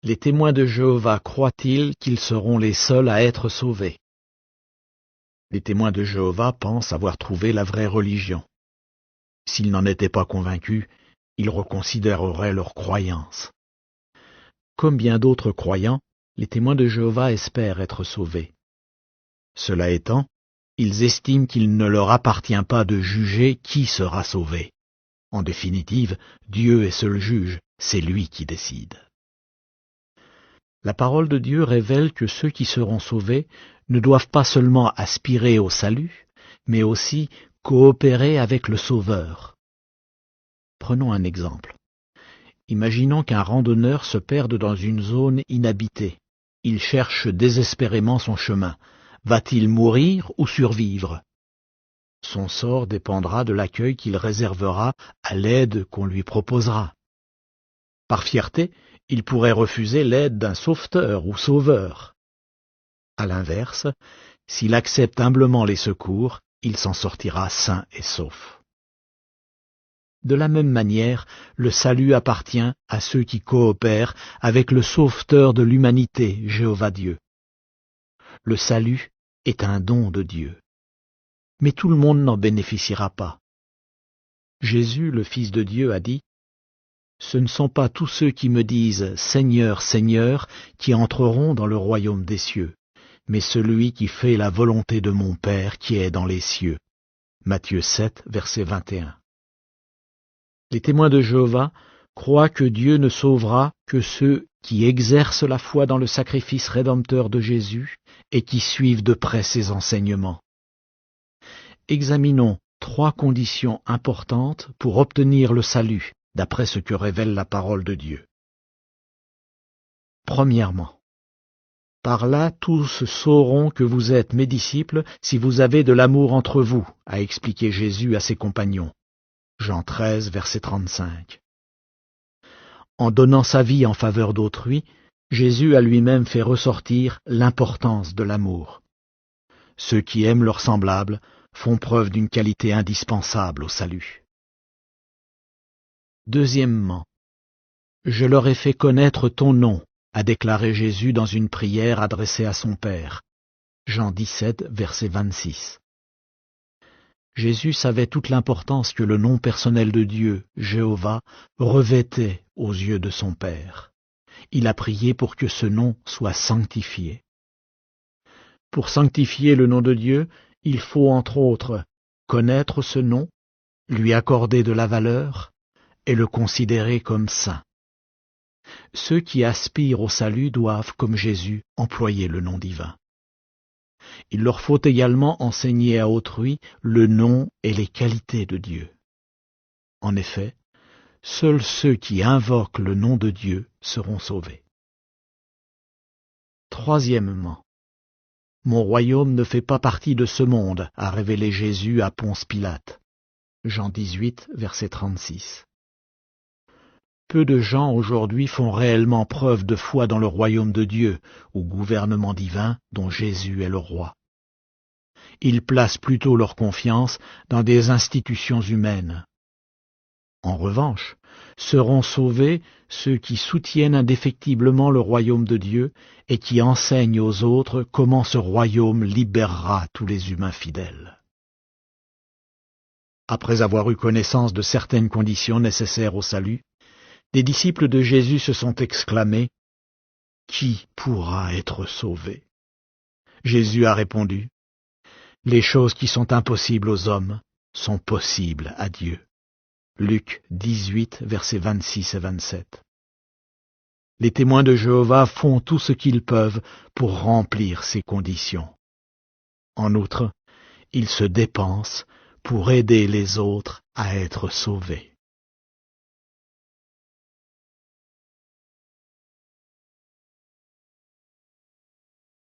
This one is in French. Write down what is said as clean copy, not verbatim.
Les témoins de Jéhovah croient-ils qu'ils seront les seuls à être sauvés? Les témoins de Jéhovah pensent avoir trouvé la vraie religion. S'ils n'en étaient pas convaincus, ils reconsidéreraient leur croyance. Comme bien d'autres croyants, les témoins de Jéhovah espèrent être sauvés. Cela étant, ils estiment qu'il ne leur appartient pas de juger qui sera sauvé. En définitive, Dieu est seul juge, c'est lui qui décide. La parole de Dieu révèle que ceux qui seront sauvés ne doivent pas seulement aspirer au salut, mais aussi coopérer avec le Sauveur. Prenons un exemple. Imaginons qu'un randonneur se perde dans une zone inhabitée. Il cherche désespérément son chemin. Va-t-il mourir ou survivre? Son sort dépendra de l'accueil qu'il réservera à l'aide qu'on lui proposera. Par fierté, il pourrait refuser l'aide d'un sauveteur ou sauveur. À l'inverse, s'il accepte humblement les secours, il s'en sortira sain et sauf. De la même manière, le salut appartient à ceux qui coopèrent avec le Sauveteur de l'humanité, Jéhovah Dieu. Le salut est un don de Dieu. Mais tout le monde n'en bénéficiera pas. Jésus, le Fils de Dieu, a dit « Ce ne sont pas tous ceux qui me disent « Seigneur, Seigneur » qui entreront dans le royaume des cieux, mais celui qui fait la volonté de mon Père qui est dans les cieux. » Matthieu 7, verset 21. Les témoins de Jéhovah croient que Dieu ne sauvera que ceux qui exercent la foi dans le sacrifice rédempteur de Jésus et qui suivent de près ses enseignements. Examinons 3 conditions importantes pour obtenir le salut, d'après ce que révèle la parole de Dieu. Premièrement, par là tous sauront que vous êtes mes disciples si vous avez de l'amour entre vous, a expliqué Jésus à ses compagnons. Jean 13, verset 35. En donnant sa vie en faveur d'autrui, Jésus a lui-même fait ressortir l'importance de l'amour. Ceux qui aiment leurs semblables font preuve d'une qualité indispensable au salut. Deuxièmement, je leur ai fait connaître ton nom, a déclaré Jésus dans une prière adressée à son Père. Jean 17, verset 26. Jésus savait toute l'importance que le nom personnel de Dieu, Jéhovah, revêtait aux yeux de son Père. Il a prié pour que ce nom soit sanctifié. Pour sanctifier le nom de Dieu, il faut entre autres connaître ce nom, lui accorder de la valeur et le considérer comme saint. Ceux qui aspirent au salut doivent, comme Jésus, employer le nom divin. Il leur faut également enseigner à autrui le nom et les qualités de Dieu. En effet, seuls ceux qui invoquent le nom de Dieu seront sauvés. Troisièmement, mon royaume ne fait pas partie de ce monde, a révélé Jésus à Ponce Pilate. Jean 18, verset 36. Peu de gens aujourd'hui font réellement preuve de foi dans le royaume de Dieu, ou gouvernement divin dont Jésus est le roi. Ils placent plutôt leur confiance dans des institutions humaines. En revanche, seront sauvés ceux qui soutiennent indéfectiblement le royaume de Dieu et qui enseignent aux autres comment ce royaume libérera tous les humains fidèles. Après avoir eu connaissance de certaines conditions nécessaires au salut, des disciples de Jésus se sont exclamés « Qui pourra être sauvé ?» Jésus a répondu « Les choses qui sont impossibles aux hommes sont possibles à Dieu. » Luc 18, versets 26 et 27. Les témoins de Jéhovah font tout ce qu'ils peuvent pour remplir ces conditions. En outre, ils se dépensent pour aider les autres à être sauvés.